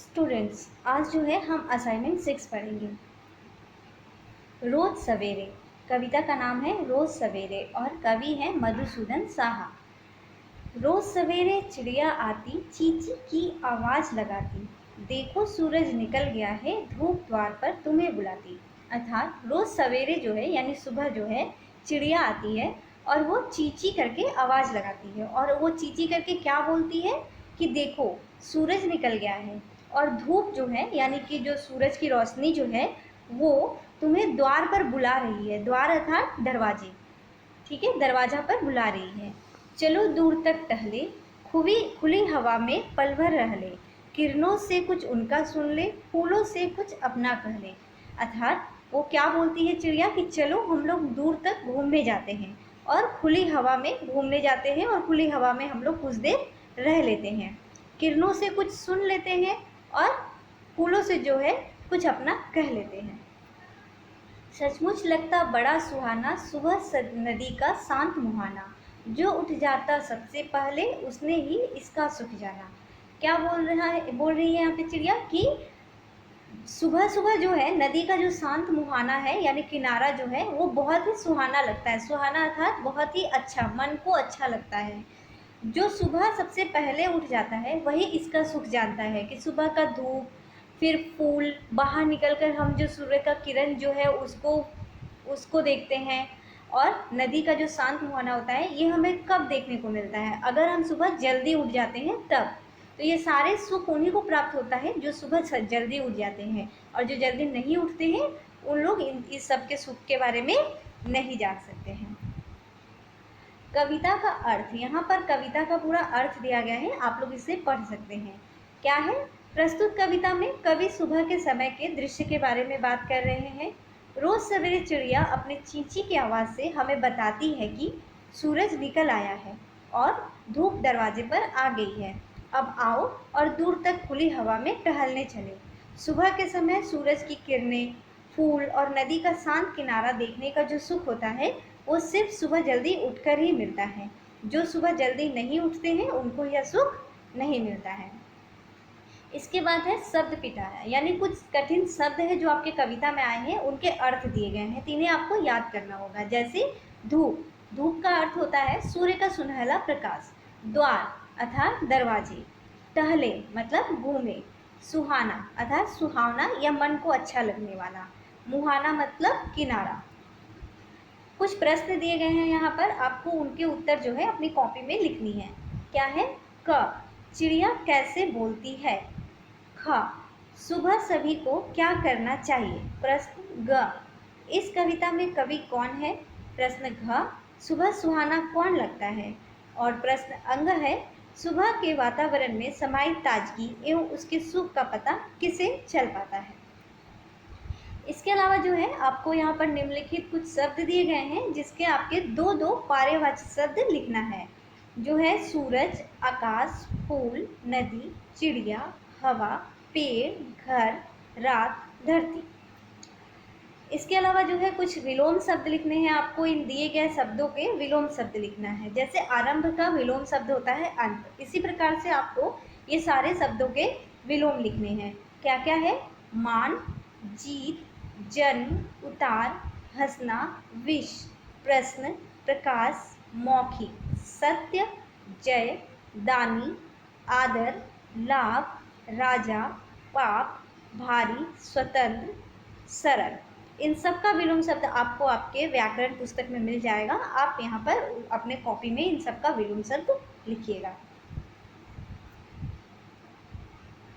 Students, आज जो है हम असाइनमेंट 6 पढ़ेंगे। रोज सवेरे, कविता का नाम है रोज सवेरे और कवि है मधुसूदन साहा। रोज सवेरे चिड़िया आती, चींची की आवाज़ लगाती, देखो सूरज निकल गया है, धूप द्वार पर तुम्हें बुलाती। अर्थात रोज सवेरे जो है यानी सुबह जो है चिड़िया आती है और वो चींची करके आवाज़ लगाती है और वो चींची करके क्या बोलती है कि देखो सूरज निकल गया है और धूप जो है यानी कि जो सूरज की रोशनी जो है वो तुम्हें द्वार पर बुला रही है। द्वार अर्थात दरवाजे, ठीक है, दरवाजा पर बुला रही है। चलो दूर तक टहले, खुली खुली हवा में पल भर रह ले, किरणों से कुछ उनका सुन ले, फूलों से कुछ अपना कह ले। अर्थात वो क्या बोलती है चिड़िया कि चलो हम लोग दूर तक घूमने जाते हैं और खुली हवा में घूमने जाते हैं और खुली हवा में हम लोग कुछ देर रह लेते हैं, किरणों से कुछ सुन लेते हैं और फूलों से जो है कुछ अपना कह लेते हैं। सचमुच लगता बड़ा सुहाना सुबह नदी का शांत मुहाना, जो उठ जाता सबसे पहले उसने ही इसका सुख जाना। क्या बोल रही है यहाँ पे चिड़िया कि सुबह सुबह जो है नदी का जो शांत मुहाना है यानी किनारा जो है वो बहुत ही सुहाना लगता है। सुहाना अर्थात बहुत ही अच्छा, मन को अच्छा लगता है। जो सुबह सबसे पहले उठ जाता है वही इसका सुख जानता है कि सुबह का धूप, फिर फूल, बाहर निकलकर हम जो सूर्य का किरण जो है उसको देखते हैं और नदी का जो शांत मुहाना होता है ये हमें कब देखने को मिलता है? अगर हम सुबह जल्दी उठ जाते हैं तब। तो ये सारे सुख उन्हीं को प्राप्त होता है जो सुबह जल्दी उठ जाते हैं, और जो जल्दी नहीं उठते हैं उन लोग इस सब के सुख के बारे में नहीं जान सकते हैं। कविता का अर्थ, यहाँ पर कविता का पूरा अर्थ दिया गया है, आप लोग इसे पढ़ सकते हैं। क्या है? प्रस्तुत कविता में कवि सुबह के समय के दृश्य के बारे में बात कर रहे हैं। रोज सवेरे चिड़िया अपने चींची की आवाज़ से हमें बताती है कि सूरज निकल आया है और धूप दरवाजे पर आ गई है। अब आओ और दूर तक खुली हवा में टहलने चले। सुबह के समय सूरज की किरणें, फूल और नदी का शांत किनारा देखने का जो सुख होता है वो सिर्फ सुबह जल्दी उठकर ही मिलता है। जो सुबह जल्दी नहीं उठते हैं उनको यह सुख नहीं मिलता है। इसके बाद है शब्द पिटारा, यानी कुछ कठिन शब्द है जो आपके कविता में आए हैं उनके अर्थ दिए गए हैं, तो इन्हें आपको याद करना होगा। जैसे धूप, धूप का अर्थ होता है सूर्य का सुनहला प्रकाश। द्वार अर्थात दरवाजे। टहले मतलब घूमे। सुहाना अर्थात सुहावना या मन को अच्छा लगने वाला। मुहाना मतलब किनारा। कुछ प्रश्न दिए गए हैं यहाँ पर, आपको उनके उत्तर जो है अपनी कॉपी में लिखनी है। क्या है? क, चिड़िया कैसे बोलती है। ख, सुबह सभी को क्या करना चाहिए। प्रश्न ग, इस कविता में कवि कौन है। प्रश्न घ, सुबह सुहाना कौन लगता है। और प्रश्न अंग है, सुबह के वातावरण में समाई ताजगी एवं उसके सुख का पता किसे चल पाता है। इसके अलावा जो है आपको यहाँ पर निम्नलिखित कुछ शब्द दिए गए हैं जिसके आपके दो दो पर्यायवाची शब्द लिखना है, जो है सूरज, आकाश, फूल, नदी, चिड़िया, हवा, पेड़, घर, रात, धरती। इसके अलावा जो है कुछ विलोम शब्द लिखने हैं आपको। इन दिए गए शब्दों के विलोम शब्द लिखना है। जैसे आरंभ का विलोम शब्द होता है अंत, इसी प्रकार से आपको ये सारे शब्दों के विलोम लिखने हैं। क्या क्या है? मान, जीत, जन्म, उतार, हंसना, विष, प्रश्न, प्रकाश, मौखिक, सत्य, जय, दानी, आदर, लाभ, राजा, पाप, भारी, स्वतंत्र, सरल। इन सब का विलोम शब्द आपको आपके व्याकरण पुस्तक में मिल जाएगा। आप यहाँ पर अपने कॉपी में इन सब का विलोम शब्द लिखिएगा।